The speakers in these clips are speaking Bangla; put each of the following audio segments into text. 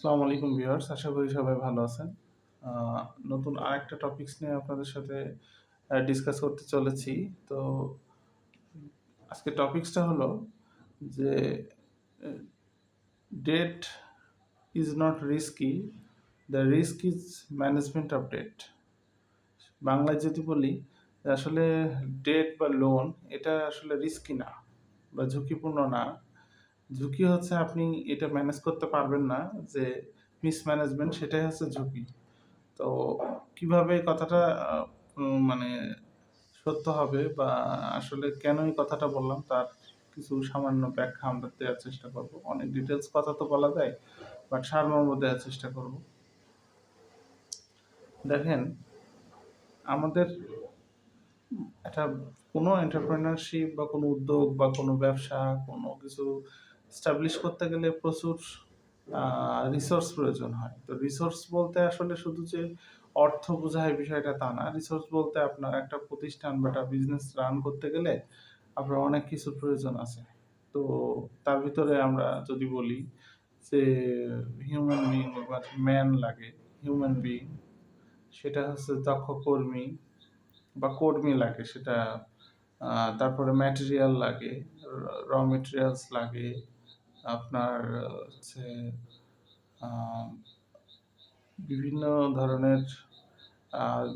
আসসালামু আলাইকুম ভিউয়ার্স, আশা করি সবাই ভালো আছেন। আ নতুন আরেকটা টপিকস নিয়ে আপনাদের সাথে ডিসকাস করতে চলেছি। তো আজকের টপিকসটা হলো যে a debt is not risky, the risk is management of debt. বাংলায় যদি বলি যে আসলে ডেট বা লোন এটা আসলে রিস্কি না বা ঝুঁকিপূর্ণ না। ঝুঁকি হচ্ছে আপনি এটা ম্যানেজ করতে পারবেন না, যে মিসম্যানেজমেন্ট সেটাই হচ্ছে ঝুঁকি। তো কিভাবে এই কথাটা আ মানে সত্য হবে বা আসলে কেন এই কথাটা বললাম তার কিছু সামান্য ব্যাখ্যা আমরা দেওয়ার চেষ্টা করব। অনেক ডিটেইলস কথা তো বলা যায়, বাট সারমর্ম দেওয়ার চেষ্টা করব। দেখেন, আমাদের একটা কোনো এন্টারপ্রেনারশিপ বা কোনো উদ্যোগ বা কোনো ব্যবসা, কোনো কিছু এস্টাবলিশ করতে গেলে প্রচুর রিসোর্স প্রয়োজন হয়। তো রিসোর্স বলতে আসলে শুধু যে অর্থ বোঝায় বিষয়টা তা না। রিসোর্স বলতে আপনার একটা প্রতিষ্ঠান বা একটা বিজনেস রান করতে গেলে আপনার অনেক কিছুর প্রয়োজন আছে। তো তার ভিতরে আমরা যদি বলি যে হিউম্যান বিইং বা ম্যান লাগে, হিউম্যান বিইং সেটা হচ্ছে দক্ষ কর্মী বা কর্মী লাগে সেটা। তারপরে ম্যাটেরিয়াল লাগে, মেটেরিয়ালস লাগে। আপনার হচ্ছে আ বিভিন্ন ধরনের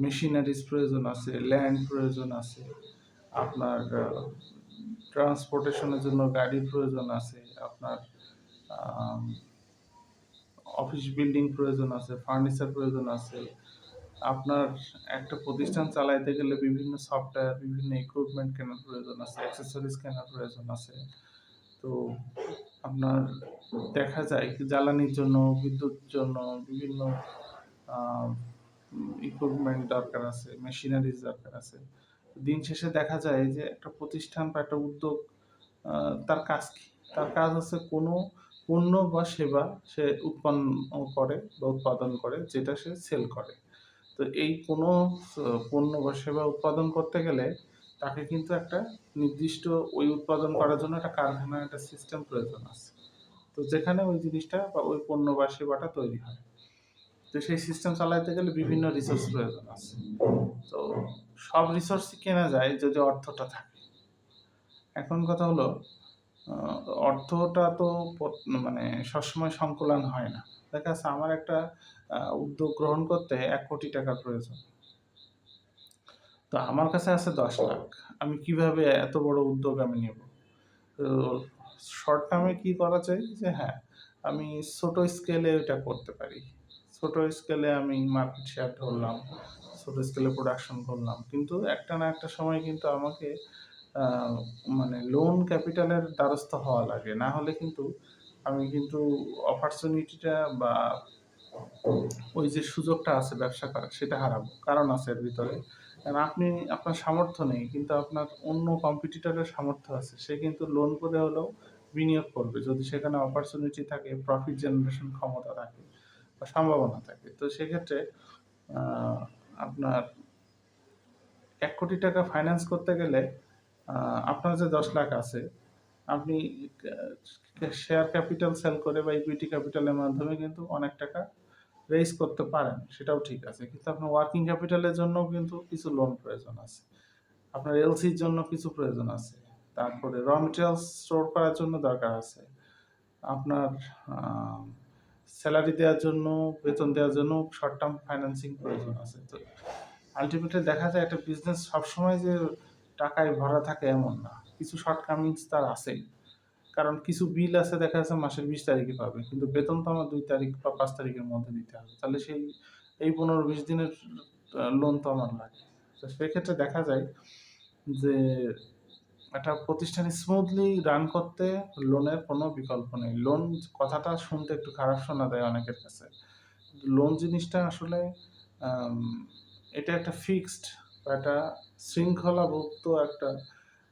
মেশিনারিজ প্রয়োজন আছে, ল্যান্ড প্রয়োজন আছে। আপনার ট্রান্সপোর্টেশন এর জন্য গাড়ির প্রয়োজন আছে। আপনার আম অফিস বিল্ডিং প্রয়োজন আছে, ফার্নিচার প্রয়োজন আছে। আপনার একটা প্রতিষ্ঠান চালাইতে গেলে বিভিন্ন সফটওয়্যার, বিভিন্ন ইকুইপমেন্ট কেনার প্রয়োজন আছে, অ্যাক্সেসরিজ কেনার প্রয়োজন আছে। তো আপনার দেখা যায় কি জ্বালানির জন্য, বিদ্যুৎ জন্য বিভিন্ন আ ইকুইপমেন্ট দরকার আছে, মেশিনারিজ দরকার আছে। দিন শেষে দেখা যায় যে একটা প্রতিষ্ঠান বা একটা উদ্যোগ আ তার কাজ কি? তার কাজ হচ্ছে কোনো পণ্য বা সেবা সে উৎপন্ন করে বা উৎপাদন করে যেটা সে সেল করে। তো এই কোনো পণ্য বা সেবা উৎপাদন করতে গেলে তাকে কিন্তু একটা নির্দিষ্ট ওই উৎপাদন করার জন্য একটা কারখানা, একটা সিস্টেম প্রয়োজন আছে। তো যেখানে ওই জিনিসটা বা ওই পণ্য বা সেবাটা তৈরি হয়। তো সেই সিস্টেম চালাইতে গেলে বিভিন্ন রিসোর্স প্রয়োজন আছে। তো সব রিসোর্সই কেনা যায় যদি অর্থটা থাকে। এখন কথা হলো আ অর্থটা তো মানে সবসময় সংকুলান হয় না। দেখা যাচ্ছে আমার একটা উদ্যোগ গ্রহণ করতে ৳১,০০,০০,০০০ প্রয়োজন। তো আমার কাছে আছে ১০,০০,০০০। আমি কিভাবে এত বড় উদ্যোগ আমি নেব? তো শর্ট টার্ম এ কি করা যায়? যে হ্যাঁ, আমি ছোট স্কেলে ওইটা করতে পারি। ছোট স্কেলে আমি মার্কেট শেয়ার ধরলাম, ছোট স্কেলে প্রোডাকশন করলাম। কিন্তু একটা না একটা সময় কিন্তু আমাকে আ মানে লোন ক্যাপিটালের দ্বারস্থ হওয়া লাগে। না হলে কিন্তু আমি কিন্তু অপরচুনিটিটা বা ওই যে সুযোগটা আছে ব্যবসা করার সেটা হারাবো। কারণ আছে এর ভিতরে। কারণ আপনি আপনার সামর্থ্য নেই কিন্তু আপনার অন্য কম্পিটিটরের সামর্থ্য আছে। সে কিন্তু লোন করে হলেও বিনিয়োগ করবে। যদি সেখানে অপরচুনিটি থাকে, প্রফিট জেনারেশন ক্ষমতা থাকে বা সম্ভাবনা থাকে। তো সেক্ষেত্রে আ আপনার ৳১,০০,০০,০০০ ফাইন্যান্স করতে গেলে আ আপনার যে ১০,০০,০০০ আছে, আপনি শেয়ার ক্যাপিটাল সেল করে বা ইকুইটি ক্যাপিটালের মাধ্যমে কিন্তু অনেক টাকা রেইজ করতে পারেন। সেটাও ঠিক আছে। কিন্তু আপনার ওয়ার্কিং ক্যাপিটালের জন্যও কিন্তু কিছু লোন প্রয়োজন আছে। আপনার এলসির জন্য কিছু প্রয়োজন আছে। তারপরে মেটেরিয়ালস স্টোর করার জন্য দরকার আছে। আপনার আ সেলারি দেওয়ার জন্য, বেতন দেওয়ার জন্য শর্ট টার্ম ফাইন্যান্সিং প্রয়োজন আছে। তো আল্টিমেটলি দেখা যায় একটা বিজনেস সবসময় যে টাকায় ভরা থাকে এমন না। কিছু শর্টকামিংস তার আছেই। কারণ কিছু বিল আছে দেখা যাচ্ছে মাসের ২০ তারিখে পাবে। কিন্তু বেতন তো আমার ২ তারিখ বা ৫ তারিখের মধ্যে দিতে হবে। তাহলে এই ১৫-২০ দিনের লোন তো আমার লাগে। তো সেক্ষেত্রে দেখা যায় যে একটা প্রতিষ্ঠান স্মুথলি রান করতে লোনের কোনো বিকল্প নেই। লোন কথাটা শুনতে একটু খারাপ শোনা যায় অনেকের কাছে। লোন জিনিসটা আসলে আম এটা একটা ফিক্সড বা একটা শৃঙ্খলাভুক্ত একটা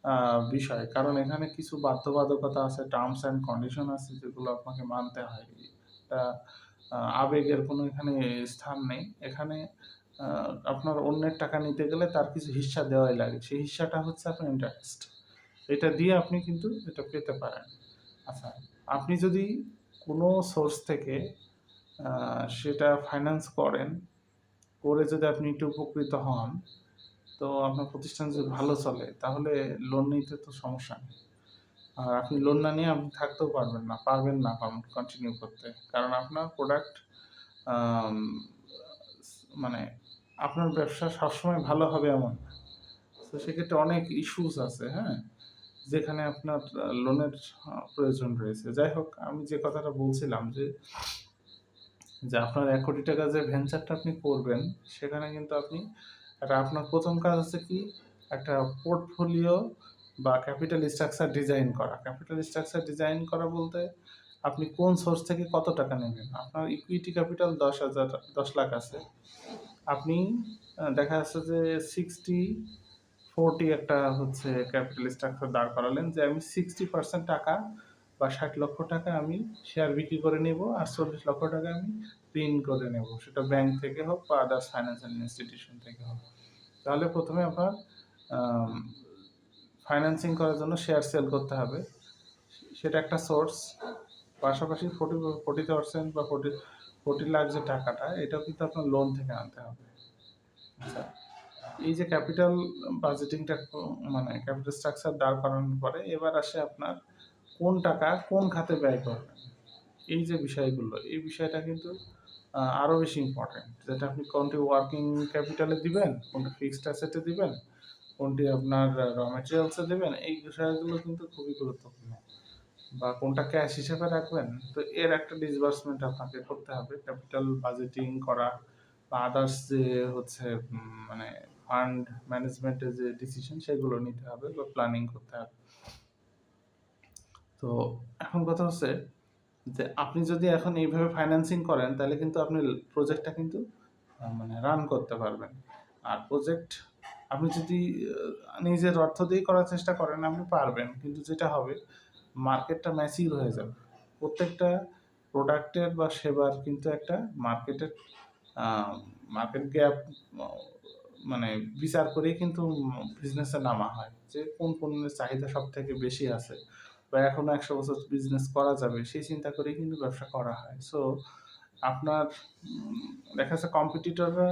আ বিষয়। কারণ এখানে কিছু বাধ্যবাধকতা আছে, টার্মস অ্যান্ড কন্ডিশন আছে যেগুলো আপনাকে মানতে হয়। এটা আবেগের কোনো এখানে স্থান নেই। এখানে আ আপনার অন্যের টাকা নিতে গেলে তার কিছু হিস্যা দেওয়াই লাগে। সেই হিস্যাটা হচ্ছে আপনার ইন্টারেস্ট। এটা দিয়ে আপনি কিন্তু এটা পেতে পারেন। আচ্ছা, আপনি যদি কোনো সোর্স থেকে সেটা ফাইন্যান্স করেন, করে যদি আপনি একটু উপকৃত হন, তো আপনার প্রতিষ্ঠান যদি ভালো চলে তাহলে লোন নিতে তো সমস্যা নেই। আর আপনি লোন না নিয়ে আপনি থাকতেও পারবেন না কন্টিনিউ করতে। কারণ আপনার প্রোডাক্ট আম মানে আপনার ব্যবসা সবসময় ভালো হবে এমন না। তো সেক্ষেত্রে অনেক ইস্যুস আছে, হ্যাঁ? যেখানে আপনার লোনের প্রয়োজন রয়েছে। যাই হোক, আমি যে কথাটা বলছিলাম যে আপনার ৳১,০০,০০,০০০ যে ভেঞ্চারটা আপনি করবেন, সেখানে কিন্তু আপনি আপনার ১ম কাজ হচ্ছে কি? একটা পোর্টফোলিও বা ক্যাপিটাল স্ট্রাকচার ডিজাইন করা। ক্যাপিটাল স্ট্রাকচার ডিজাইন করা বলতে আপনি কোন সোর্স থেকে কত টাকা নেবেন? আপনার ইকুইটি ক্যাপিটাল ১০,০০,০০০ আছে। আপনি দেখা যাচ্ছে যে 60-40 একটা হচ্ছে ক্যাপিটাল স্ট্রাকচার দাঁড় করালেন যে আমি 60% টাকা বা ৳৬০,০০,০০০ আমি শেয়ার বিক্রি করে নেব আর ৳৪০,০০,০০০ আমি ঋণ করে নেব। সেটা ব্যাংক থেকে হোক বা আদার্স ফাইন্যান্সিয়াল ইনস্টিটিউশন থেকে হোক। তাহলে ১ম এ আপনার আম ফাইন্যান্সিং করার জন্য শেয়ার সেল করতে হবে। সেটা একটা সোর্স। পাশাপাশি 40% বা 40 লাখ যে টাকাটা, এটাও কিন্তু আপনার লোন থেকে আনতে হবে। আচ্ছা, এই যে ক্যাপিটাল বাজেটিংটা মানে ক্যাপিটাল স্ট্রাকচার দাঁড় করানোর পরে এবার আসে আপনার কোন টাকা কোন খাতে ব্যয় করবেন। এই যে বিষয়গুলো, এই বিষয়টা কিন্তু আরো বেশি ইম্পোর্টেন্ট। যেটা আপনি কোনটি ওয়ার্কিং ক্যাপিটালে দিবেন, কোনটি ফিক্সড অ্যাসেটে দিবেন, কোনটি আপনার র ম্যাটেরিয়ালস এ দিবেন, এই বিষয়গুলো কিন্তু খুবই গুরুত্বপূর্ণ। বা কোনটা ক্যাশ হিসেবে রাখবেন, তো এর একটা ডিসবার্সমেন্ট আপনাকে করতে হবে। ক্যাপিটাল বাজেটিং করা বা আদার্স যে হচ্ছে মানে ফান্ড ম্যানেজমেন্টের যে ডিসিশন সেগুলো নিতে হবে বা প্ল্যানিং করতে হবে। তো এখন কথা হচ্ছে যে আপনি যদি এখন এইভাবে ফাইন্যান্সিং করেন তাহলে কিন্তু আপনি প্রজেক্টটা কিন্তু মানে রান করতে পারবেন। আর প্রজেক্ট আপনি যদি নিজের অর্থ দিয়ে করার চেষ্টা করেন আপনি পারবেন। কিন্তু যেটা হবে মার্কেটটা ম্যাচিউর হয়ে যাবে। প্রত্যেকটা প্রোডাক্টের বা সেবার কিন্তু একটা আ মার্কেট গ্যাপ অ মানে বিচার করেই কিন্তু বিজনেসে নামা হয়। যে কোন পণ্যের চাহিদা সবথেকে বেশি আছে বা এখনো ১০০ বছর বিজনেস করা যাবে সেই চিন্তা করেই কিন্তু ব্যবসা করা হয়। সো আপনার দেখা যাচ্ছে কম্পিটিটররা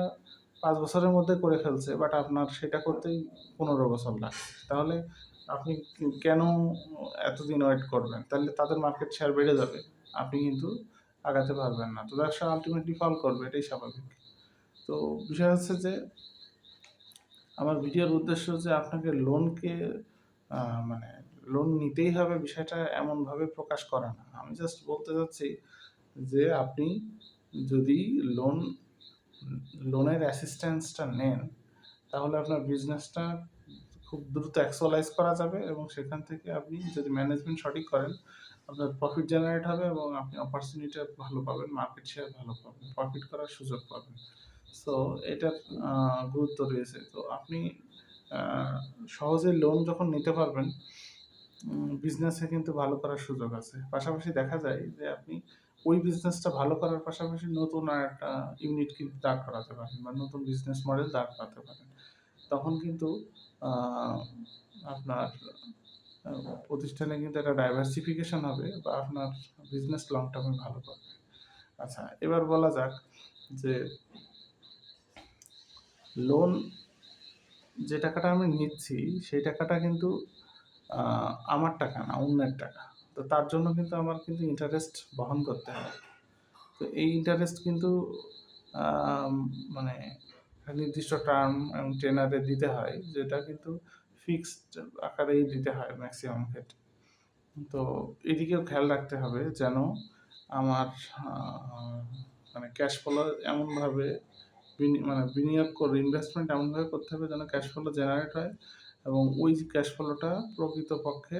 ৫ বছরের মধ্যে করে ফেলছে বাট আপনার সেটা করতেই ১৫ বছর লাগছে। তাহলে আপনি কেন এতদিন ওয়েট করবেন? তাহলে তাদের মার্কেট শেয়ার বেড়ে যাবে। আপনি কিন্তু আগাতে পারবেন না। তো ব্যবসা আল্টিমেটলি ফল করবে, এটাই স্বাভাবিক। তো বিষয় হচ্ছে যে আমার ভিডিওর উদ্দেশ্য যে আপনাকে লোনকে আ মানে লোন নিতেই হবে বিষয়টা এমনভাবে প্রকাশ করা না। আমি জাস্ট বলতে চাচ্ছি যে আপনি যদি লোন লোনের অ্যাসিস্ট্যান্সটা নেন, তাহলে আপনার বিজনেসটা খুব দ্রুত অ্যাকচুয়ালাইজ করা যাবে এবং সেখান থেকে আপনি যদি ম্যানেজমেন্ট সঠিক করেন, আপনার প্রফিট জেনারেট হবে এবং আপনি অপরচুনিটি ভালো পাবেন, মার্কেট শেয়ার ভালো পাবেন, প্রফিট করার সুযোগ পাবেন। সো এটার আ গুরুত্ব রয়েছে। তো আপনি আ সহজে লোন যখন নিতে পারবেন, বিজনেসে কিন্তু ভালো করার সুযোগ আছে। পাশাপাশি দেখা যায় যে আপনি ওই বিজনেসটা ভালো করার পাশাপাশি নতুন আরেকটা ইউনিট কিন্তু দাঁড় করাতে পারেন বা নতুন বিজনেস মডেল দাঁড় করাতে পারেন। তখন কিন্তু আ আপনার আ প্রতিষ্ঠানে কিন্তু একটা ডাইভার্সিফিকেশন হবে বা আপনার বিজনেস লং টার্ম এ ভালো করবে। আচ্ছা, এবার বলা যাক যে লোন যে টাকাটা আমি নিচ্ছি সেই টাকাটা কিন্তু আ আমার টাকা না, অন্যের টাকা। তো তার জন্য কিন্তু আমার কিন্তু ইন্টারেস্ট বহন করতে হয়। তো এই ইন্টারেস্ট কিন্তু আম মানে একটা নির্দিষ্ট টার্ম এবং টেনারে দিতে হয়, যেটা কিন্তু ফিক্সড আকারেই দিতে হয় ম্যাক্সিমাম ক্ষেত্রে। তো এদিকেও খেয়াল রাখতে হবে যেন আমার আ মানে ক্যাশ ফ্লো এমনভাবে বিনিয়োগ করে ইনভেস্টমেন্ট এমনভাবে করতে হবে যেন ক্যাশ ফ্লো জেনারেট হয় এবং ওই যে ক্যাশ ফ্লোটা প্রকৃতপক্ষে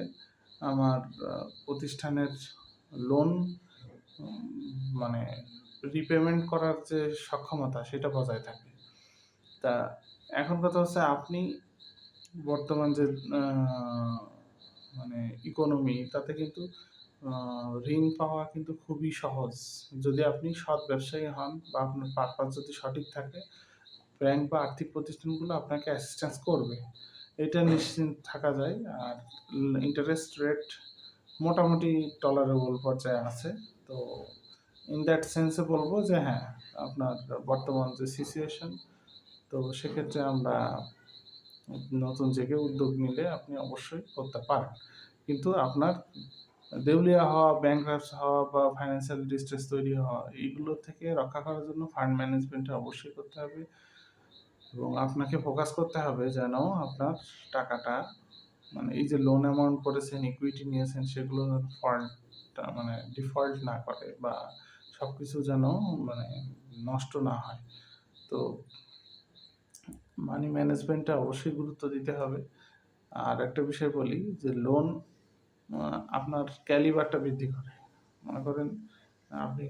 আমার আ প্রতিষ্ঠানের লোন উম মানে রিপেমেন্ট করার যে সক্ষমতা সেটা বজায় থাকে। তা এখন কথা হচ্ছে আপনি বর্তমান যে আ মানে ইকোনমি তাতে কিন্তু আ ঋণ পাওয়া কিন্তু খুবই সহজ। যদি আপনি সৎ ব্যবসায়ী হন বা আপনার পারপাস যদি সঠিক থাকে, ব্যাংক বা আর্থিক প্রতিষ্ঠানগুলো আপনাকে অ্যাসিস্ট্যান্স করবে। এটা নিশ্চিন্ত থাকা যায়। আর ইন্টারেস্ট রেট মোটামুটি টলারেবল পর্যায়ে আছে। তো ইন দ্যাট সেন্সে বলবো যে হ্যাঁ, আপনার বর্তমান যে সিচুয়েশন, তো সেক্ষেত্রে আমরা নতুন জেগে উদ্যোগ নিলে আপনি অবশ্যই করতে পারেন। কিন্তু আপনার দেউলিয়া হওয়া, ব্যাংকরাপ্টস হওয়া বা ফাইন্যান্সিয়াল ডিস্ট্রেস তৈরি হওয়া, এইগুলো থেকে রক্ষা করার জন্য ফান্ড ম্যানেজমেন্টটা অবশ্যই করতে হবে এবং আপনাকে ফোকাস করতে হবে যেন আপনার টাকাটা, মানে এই যে লোন অ্যামাউন্ট করেছেন, ইকুইটি নিয়েছেন, সেগুলো মানে ডিফল্ট না করে বা সবকিছু যেন মানে নষ্ট না হয়। তো মানি ম্যানেজমেন্টটা অবশ্যই গুরুত্ব দিতে হবে। আর একটা বিষয় বলি যে লোন আপনার ক্যালিবারটা বৃদ্ধি করে। মনে করেন আপনি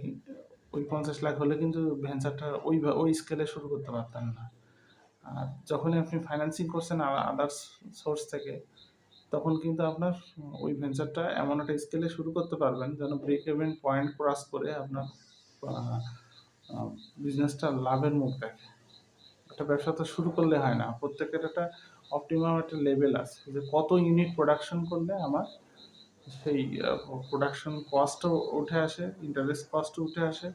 ওই ৫০ লাখ হলে কিন্তু ভেঞ্চারটা ওই স্কেলে শুরু করতে পারতেন না। আর যখনই আপনি ফাইন্যান্সিং করছেন আদার্স সোর্স থেকে, তখন কিন্তু আপনার ওই ভেঞ্চারটা এমন একটা স্কেলে শুরু করতে পারবেন যেন ব্রেক ইভেন পয়েন্ট ক্রস করে আপনার বিজনেসটা লাভের মুখ দেখে। একটা ব্যবসা তো শুরু করলে হয় না, প্রত্যেকের একটা অপটিমাম একটা লেভেল আছে যে কত ইউনিট প্রোডাকশন করলে আমার সেই প্রোডাকশন কস্টও উঠে আসে, ইন্টারেস্ট কস্টও উঠে আসে,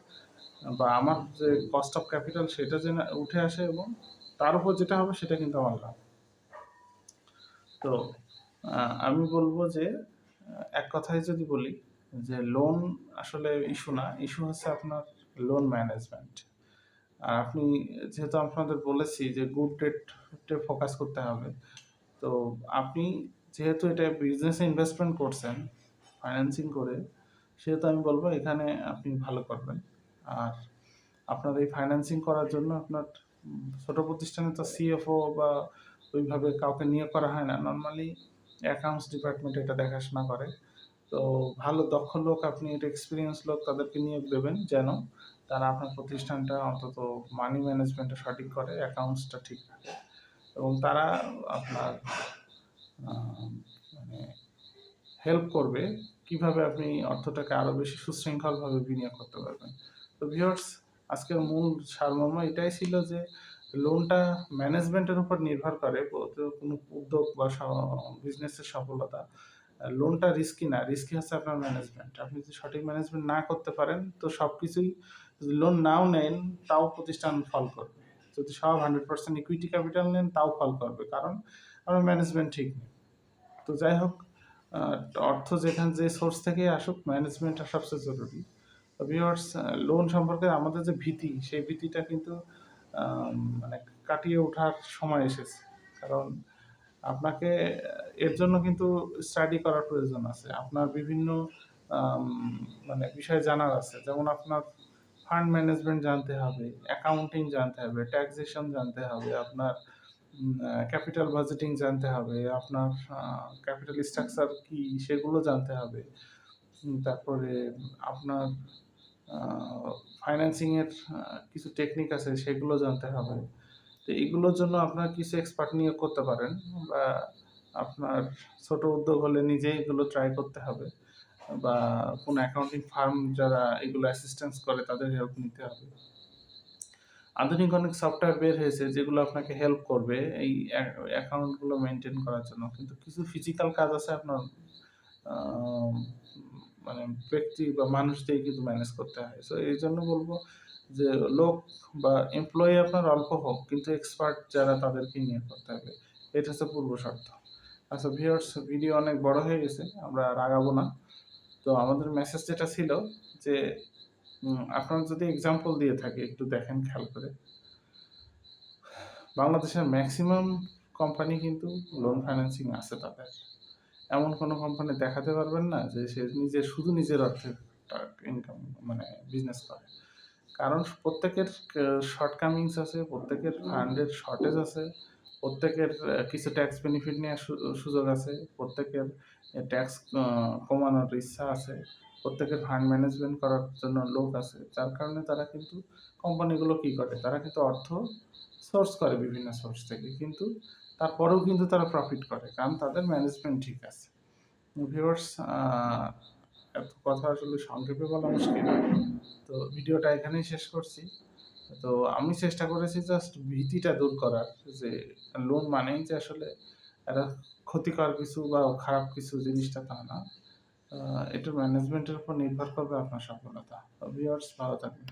বা আমার যে কস্ট অফ ক্যাপিটাল সেটা যে উঠে আসে, এবং তার উপর যেটা হবে সেটা কিন্তু আমার লাভ। তো আমি বলবো যে এক কথায় যদি বলি যে লোন আসলে ইস্যু না, ইস্যু হচ্ছে আপনার লোন ম্যানেজমেন্ট। আর আপনি যেহেতু আপনাদের বলেছি যে গুড ডেটে ফোকাস করতে হবে, তো আপনি যেহেতু এটা বিজনেসে ইনভেস্টমেন্ট করছেন ফাইন্যান্সিং করে, সেহেতু আমি বলবো এখানে আপনি ভালো করবেন। আর আপনার এই ফাইন্যান্সিং করার জন্য আপনার ছোট প্রতিষ্ঠানে তো সিএফও বা ওইভাবে কাউকে নিয়োগ করা হয় না, নর্মালি অ্যাকাউন্টস ডিপার্টমেন্ট এটা দেখাশোনা করে। তো ভালো দক্ষ লোক, আপনি এটা এক্সপিরিয়েন্স লোক তাদেরকে নিয়োগ দেবেন যেন তারা আপনার প্রতিষ্ঠানটা অন্তত মানি ম্যানেজমেন্টটা সঠিক করে, অ্যাকাউন্টসটা ঠিক রাখে, এবং তারা আপনার মানে হেল্প করবে কিভাবে আপনি অর্থটাকে আরও বেশি সুশৃঙ্খলভাবে বিনিয়োগ করতে পারবেন। তো ভিউয়ার্স, আজকের মূল সারমর্ম এটাই ছিল যে লোনটা ম্যানেজমেন্টের উপর নির্ভর করে কোনো উদ্যোগ বা বিজনেসের সফলতা। লোনটা রিস্কি না, রিস্কি হচ্ছে আপনার ম্যানেজমেন্ট। আপনি যদি সঠিক ম্যানেজমেন্ট না করতে পারেন তো সব কিছুই, যদি লোন নাও নেন তাও প্রতিষ্ঠান ফল করবে, যদি সব 100% ইকুইটি ক্যাপিটাল নেন তাও ফল করবে, কারণ আপনার ম্যানেজমেন্ট ঠিক নেই। তো যাই হোক, অর্থ যেখান যে সোর্স থেকে আসুক, ম্যানেজমেন্টটা সবচেয়ে জরুরি। তো ভিউয়ার্স, লোন সম্পর্কে আমাদের যে ভীতি, সেই ভীতিটা কিন্তু মানে কাটিয়ে ওঠার সময় এসেছে। কারণ আপনাকে এর জন্য কিন্তু স্টাডি করার প্রয়োজন আছে। আপনার বিভিন্ন আম মানে বিষয় জানার আছে। যেমন আপনার ফান্ড ম্যানেজমেন্ট জানতে হবে, অ্যাকাউন্টিং জানতে হবে, ট্যাক্সেশন জানতে হবে, আপনার ক্যাপিটাল বাজেটিং জানতে হবে, আপনার ক্যাপিটাল স্ট্রাকচার কি সেগুলো জানতে হবে। তারপরে আপনার ফাইন্যান্সিং এর কিছু টেকনিক আছে সেগুলো জানতে হবে। তো এগুলোর জন্য আপনার কিছু এক্সপার্ট নিয়োগ করতে পারেন, বা আপনার ছোট উদ্যোগ হলে নিজেই এগুলো ট্রাই করতে হবে, বা কোনো অ্যাকাউন্টিং ফার্ম যারা এগুলো অ্যাসিস্ট্যান্স করে তাদের হেল্প নিতে হবে। আধুনিক অনেক সফটওয়্যার বের হয়েছে যেগুলো আপনাকে হেল্প করবে এই অ্যাকাউন্টগুলো মেনটেন করার জন্য। কিন্তু কিছু ফিজিক্যাল কাজ আছে আপনার আম মানে ব্যক্তি বা মানুষ দিয়ে কিন্তু ম্যানেজ করতে হয়। সো এইজন্য বলব যে লোক বা এমপ্লয়ি আপনার অল্প হোক, কিন্তু এক্সপার্ট যারা তাদেরকেই নিয়োগ করতে হবে। এটা হচ্ছে পূর্ব শর্ত। আচ্ছা ভিউয়ার্স, ভিডিও অনেক বড় হয়ে গেছে। আমরা আর আগাবো না। তো আমাদের মেসেজ যেটা ছিল যে আপনার যদি এক্সাম্পল দিয়ে থাকি একটু দেখেন খেয়াল করে। বাংলাদেশের ম্যাক্সিমাম কোম্পানি কিন্তু লোন ফাইন্যান্সিং আছে তাদের। এমন কোনো কোম্পানি দেখাতে পারবেন না যে সে শুধু নিজের অর্থে ইনকাম মানে বিজনেস করে। কারণ প্রত্যেকের শর্টকামিংস আছে, প্রত্যেকের ফান্ডের শর্টেজ আছে, প্রত্যেকের কিছু ট্যাক্স বেনিফিট নেওয়ার সুযোগ আছে, প্রত্যেকের ট্যাক্স কমানোর ইচ্ছা আছে, প্রত্যেকের ফান্ড ম্যানেজমেন্ট করার জন্য লোক আছে। যার কারণে তারা কিন্তু কোম্পানিগুলো কী করে, তারা কিন্তু অর্থ সোর্স করে বিভিন্ন সোর্স থেকে, কিন্তু তারপরেও কিন্তু তারা প্রফিট করে, কারণ তাদের ম্যানেজমেন্ট ঠিক আছে। ভিউয়ার্স, এত কথা আসলে সংক্ষেপে বলা মুশকিল। তো ভিডিওটা এখানেই শেষ করছি। তো আমি চেষ্টা করেছি জাস্ট ভীতিটা দূর করার, যে লোন মানেই যে আসলে একটা ক্ষতিকর কিছু বা খারাপ কিছু, জিনিসটা তা না। এটা ম্যানেজমেন্টের উপর নির্ভর করবে আপনার সফলতা। ভিউয়ার্স ভালো থাকবেন।